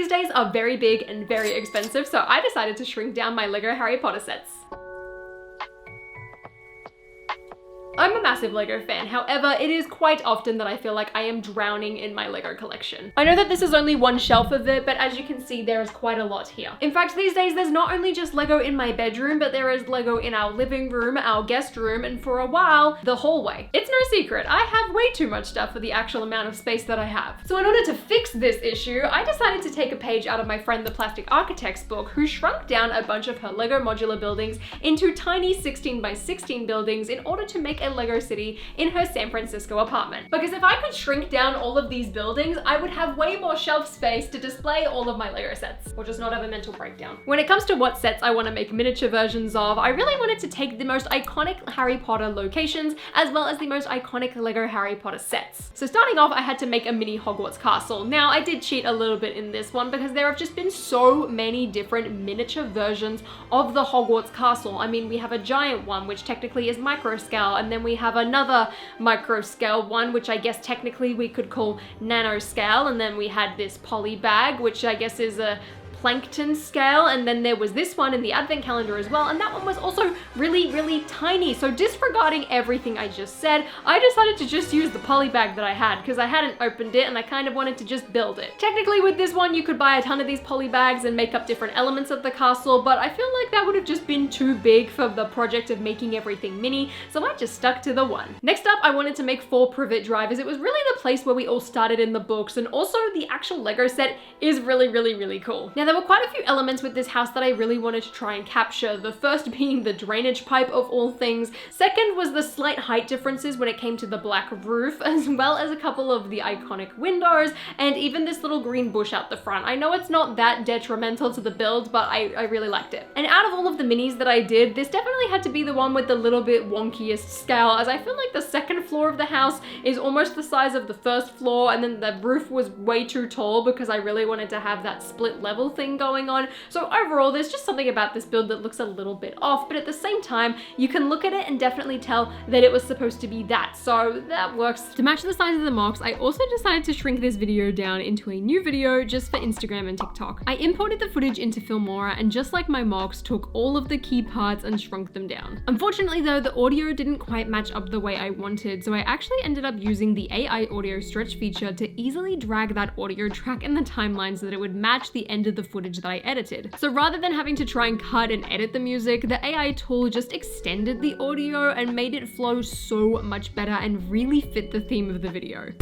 these days are very big and very expensive, so I decided to shrink down my Lego Harry Potter sets. I'm a massive Lego fan, however, it is quite often that I feel like I am drowning in my Lego collection. I know that this is only one shelf of it, but as you can see, there is quite a lot here. In fact, these days, there's not only just Lego in my bedroom, but there is Lego in our living room, our guest room, and for a while, the hallway. It's no secret, I have way too much stuff for the actual amount of space that I have. So in order to fix this issue, I decided to take a page out of my friend the Plastic Architect's book, who shrunk down a bunch of her Lego modular buildings into tiny 16 by 16 buildings in order to make a Lego city in her San Francisco apartment. Because if I could shrink down all of these buildings, I would have way more shelf space to display all of my Lego sets, or just not have a mental breakdown. When it comes to what sets I want to make miniature versions of, I really wanted to take the most iconic Harry Potter locations, as well as the most iconic Lego Harry Potter sets. So starting off, I had to make a mini Hogwarts castle. Now, I did cheat a little bit in this one because there have just been so many different miniature versions of the Hogwarts castle. I mean, we have a giant one, which technically is micro scale, and then we have another micro scale one, which I guess technically we could call nano scale, and then we had this poly bag, which I guess is a plankton scale, and then there was this one in the advent calendar as well, and that one was also really, really tiny. So disregarding everything I just said, I decided to just use the poly bag that I had because I hadn't opened it and I kind of wanted to just build it. Technically with this one, you could buy a ton of these poly bags and make up different elements of the castle, but I feel like that would have just been too big for the project of making everything mini, so I just stuck to the one. Next up, I wanted to make 4 privet drivers. It was really the place where we all started in the books, and also the actual Lego set is really, really, really cool. Now, there were quite a few elements with this house that I really wanted to try and capture. The first being the drainage pipe of all things. Second was the slight height differences when it came to the black roof, as well as a couple of the iconic windows, and even this little green bush out the front. I know it's not that detrimental to the build, but I really liked it. And out of all of the minis that I did, this definitely had to be the one with the little bit wonkiest scale, as I feel like the second floor of the house is almost the size of the first floor, and then the roof was way too tall because I really wanted to have that split level thing going on. So overall, there's just something about this build that looks a little bit off, but at the same time, you can look at it and definitely tell that it was supposed to be that, so that works. To match the size of the mocks, I also decided to shrink this video down into a new video just for Instagram and TikTok. I imported the footage into Filmora, and just like my mocks, took all of the key parts and shrunk them down. Unfortunately though, the audio didn't quite match up the way I wanted, so I actually ended up using the AI audio stretch feature to easily drag that audio track in the timeline so that it would match the end of the footage that I edited. So rather than having to try and cut and edit the music, the AI tool just extended the audio and made it flow so much better and really fit the theme of the video.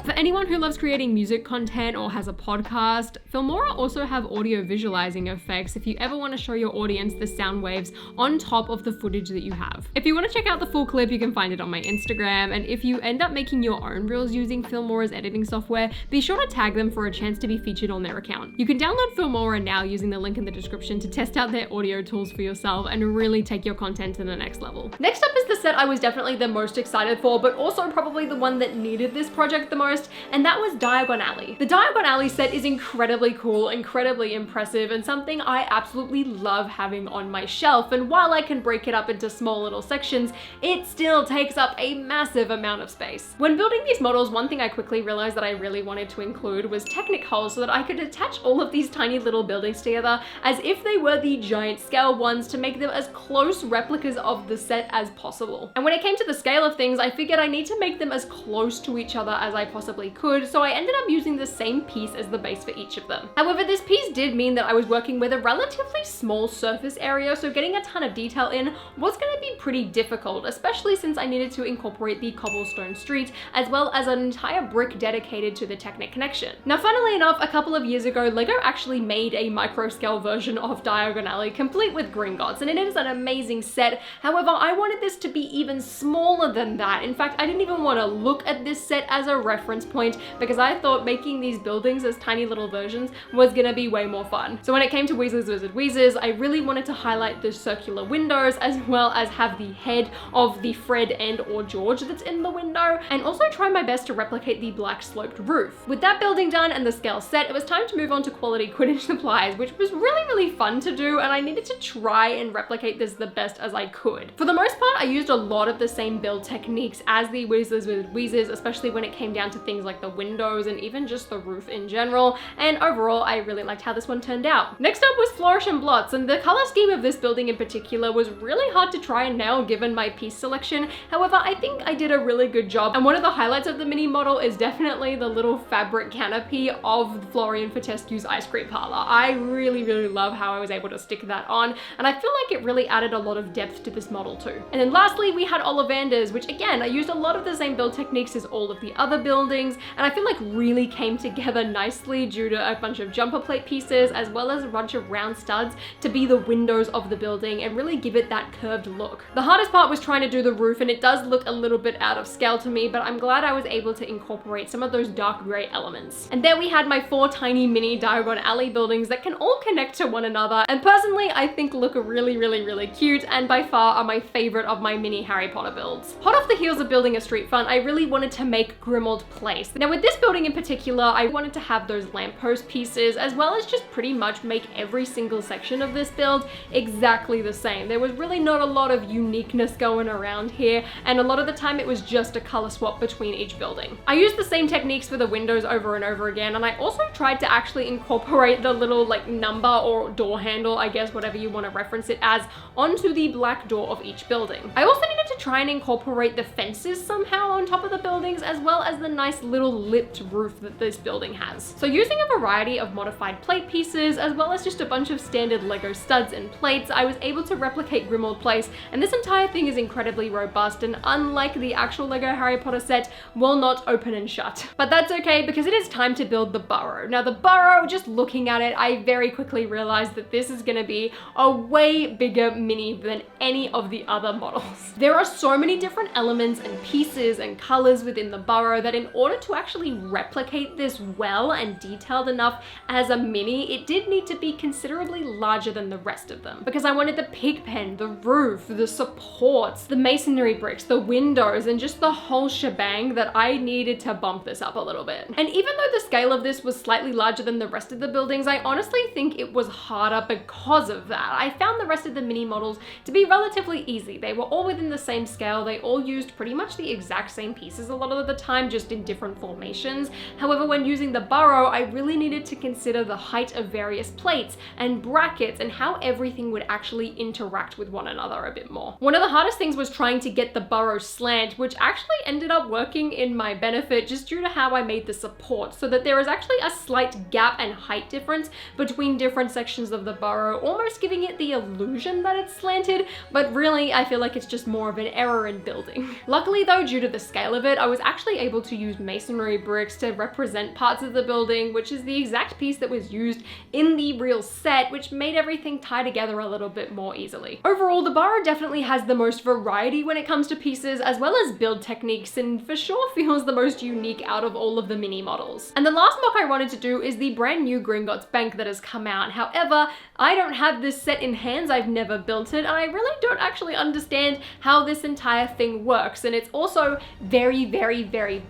For anyone who loves creating music content or has a podcast, Filmora also have audio visualizing effects if you ever want to show your audience the sound waves on top of the footage that you have. If you want to check out the full clip, you can find it on my Instagram, and if you end up making your own reels using Filmora's editing software, be sure to tag them for a chance to be featured on their account. You can download Filmora now using the link in the description to test out their audio tools for yourself and really take your content to the next level. Next up is the set I was definitely the most excited for, but also probably the one that needed this project the most, and that was Diagon Alley. The Diagon Alley set is incredibly cool, incredibly impressive, and something I absolutely love having on my shelf, and while I can break it up into small little sections, it still takes up a massive amount of space. When building these models, one thing I quickly realized that I really wanted to include was Technic holes so that I could attach all of these tiny little buildings together as if they were the giant scale ones to make them as close replicas of the set as possible. And when it came to the scale of things, I figured I need to make them as close to each other as I possibly could, so I ended up using the same piece as the base for each of them. However, this piece did mean that I was working with a relatively small surface area, so getting a ton of detail in was going to be pretty difficult, especially since I needed to incorporate the cobblestone street as well as an entire brick dedicated to the Technic connection. Now, funnily enough, a couple of years ago, Lego actually made a micro scale version of Diagon Alley complete with Gringotts, and it is an amazing set. However, I wanted this to be even smaller than that. In fact, I didn't even want to look at this set as a reference reference point because I thought making these buildings as tiny little versions was gonna be way more fun. So when it came to Weasley's Wizard Wheezes, I really wanted to highlight the circular windows as well as have the head of the Fred and or George that's in the window, and also try my best to replicate the black sloped roof. With that building done and the scale set, it was time to move on to quality Quidditch supplies, which was really fun to do, and I needed to try and replicate this the best as I could. For the most part, I used a lot of the same build techniques as the Weasley's Wizard Wheezes, especially when it came down to things like the windows and even just the roof in general, and overall I really liked how this one turned out. Next up was Flourish and Blots, and the color scheme of this building in particular was really hard to try and nail given my piece selection. However, I think I did a really good job, and one of the highlights of the mini model is definitely the little fabric canopy of Florian Fortescue's ice cream parlor. I really love how I was able to stick that on, and I feel like it really added a lot of depth to this model too. And then lastly, we had Ollivander's, which again, I used a lot of the same build techniques as all of the other buildings, and I feel like really came together nicely due to a bunch of jumper plate pieces as well as a bunch of round studs to be the windows of the building and really give it that curved look. The hardest part was trying to do the roof, and it does look a little bit out of scale to me, but I'm glad I was able to incorporate some of those dark gray elements. And there we had my 4 tiny mini Diagon Alley buildings that can all connect to one another, and personally I think look really cute, and by far are my favorite of my mini Harry Potter builds. Hot off the heels of building a street front, I really wanted to make Grimmauld Place. Now with this building in particular, I wanted to have those lamppost pieces as well as just pretty much make every single section of this build exactly the same. There was really not a lot of uniqueness going around here, and a lot of the time it was just a color swap between each building. I used the same techniques for the windows over and over again, and I also tried to actually incorporate the little like number or door handle, I guess whatever you want to reference it as, onto the black door of each building. I also needed to try and incorporate the fences somehow on top of the buildings, as well as the nice little lipped roof that this building has. So using a variety of modified plate pieces, as well as just a bunch of standard Lego studs and plates, I was able to replicate Grimmauld Place, and this entire thing is incredibly robust, and unlike the actual Lego Harry Potter set, will not open and shut. But that's okay, because it is time to build the burrow. Now the burrow, just looking at it, I very quickly realized that this is gonna be a way bigger mini than any of the other models. There are so many different elements and pieces and colors within the burrow that in order to actually replicate this well and detailed enough as a mini, it did need to be considerably larger than the rest of them, because I wanted the pig pen, the roof, the supports, the masonry bricks, the windows, and just the whole shebang that I needed to bump this up a little bit. And even though the scale of this was slightly larger than the rest of the buildings, I honestly think it was harder because of that. I found the rest of the mini models to be relatively easy. They were all within the same scale. They all used pretty much the exact same pieces a lot of the time, just in different formations. However, when using the burrow, I really needed to consider the height of various plates and brackets and how everything would actually interact with one another a bit more. One of the hardest things was trying to get the burrow slant, which actually ended up working in my benefit just due to how I made the support, so that there is actually a slight gap and height difference between different sections of the burrow, almost giving it the illusion that it's slanted, but really I feel like it's just more of an error in building. Luckily though, due to the scale of it, I was actually able to use masonry bricks to represent parts of the building, which is the exact piece that was used in the real set, which made everything tie together a little bit more easily. Overall, the burrow definitely has the most variety when it comes to pieces, as well as build techniques, and for sure feels the most unique out of all of the mini models. And the last mock I wanted to do is the brand new Gringotts Bank that has come out. However, I don't have this set in hands, I've never built it, and I really don't actually understand how this entire thing works, and it's also very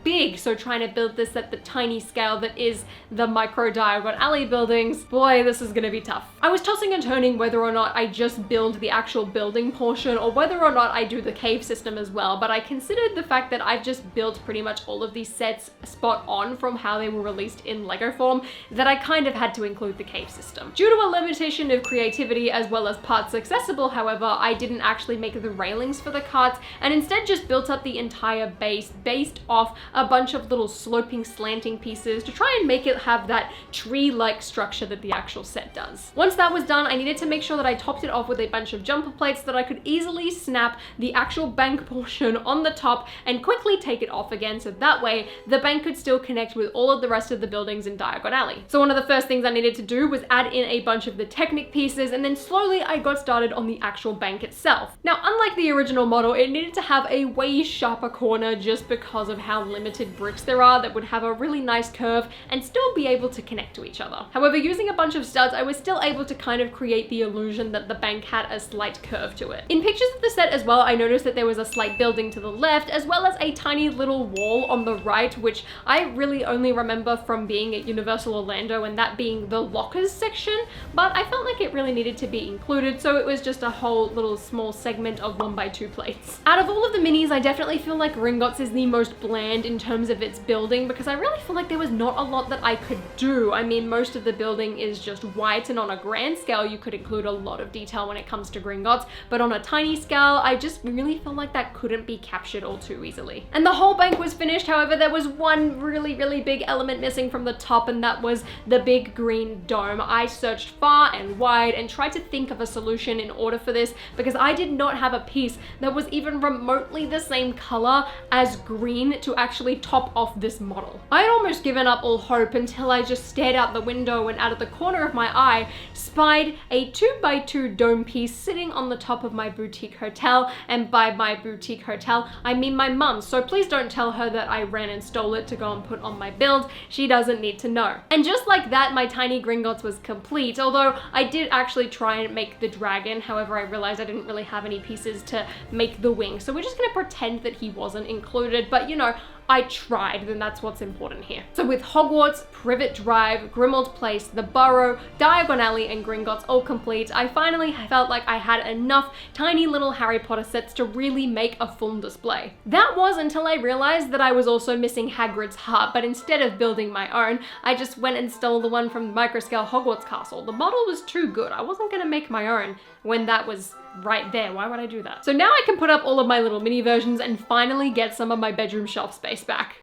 big, so trying to build this at the tiny scale that is the micro Diagon Alley buildings, boy, this is gonna be tough. I was tossing and turning whether or not I just build the actual building portion or whether or not I do the cave system as well, but I considered the fact that I've just built pretty much all of these sets spot on from how they were released in Lego form, that I kind of had to include the cave system. Due to a limitation of creativity as well as parts accessible, however, I didn't actually make the railings for the carts, and instead just built up the entire base based off a bunch of little sloping slanting pieces to try and make it have that tree-like structure that the actual set does. Once that was done, I needed to make sure that I topped it off with a bunch of jumper plates that I could easily snap the actual bank portion on the top and quickly take it off again, so that way the bank could still connect with all of the rest of the buildings in Diagon Alley. So one of the first things I needed to do was add in a bunch of the Technic pieces, and then slowly I got started on the actual bank itself. Now, unlike the original model, it needed to have a way sharper corner just because of how limited bricks there are that would have a really nice curve and still be able to connect to each other. However, using a bunch of studs, I was still able to kind of create the illusion that the bank had a slight curve to it. In pictures of the set as well, I noticed that there was a slight building to the left, as well as a tiny little wall on the right, which I really only remember from being at Universal Orlando, and that being the lockers section, but I felt like it really needed to be included, so it was just a whole little small segment of 1x2 plates. Out of all of the minis, I definitely feel like Gringotts is the most bland in terms of its building, because I really feel like there was not a lot that I could do. I mean, most of the building is just white, and on a grand scale, you could include a lot of detail when it comes to Gringotts, but on a tiny scale, I just really feel like that couldn't be captured all too easily. And the whole bank was finished. However, there was one really big element missing from the top, and that was the big green dome. I searched far and wide and tried to think of a solution in order for this, because I did not have a piece that was even remotely the same color as green to actually top off this model. I had almost given up all hope until I just stared out the window and out of the corner of my eye spied a 2x2 dome piece sitting on the top of my boutique hotel, and by my boutique hotel, I mean my mum's, so please don't tell her that I ran and stole it to go and put on my build. She doesn't need to know. And just like that, my tiny Gringotts was complete, although I did actually try and make the dragon. However, I realized I didn't really have any pieces to make the wing, so we're just gonna pretend that he wasn't included, but you know, I tried, then that's what's important here. So with Hogwarts, Privet Drive, Grimmauld Place, the Burrow, Diagon Alley, and Gringotts all complete, I finally felt like I had enough tiny little Harry Potter sets to really make a full display. That was until I realized that I was also missing Hagrid's heart, but instead of building my own, I just went and stole the one from the microscale Hogwarts Castle. The model was too good. I wasn't gonna make my own when that was right there. Why would I do that? So now I can put up all of my little mini versions and finally get some of my bedroom shelf space back.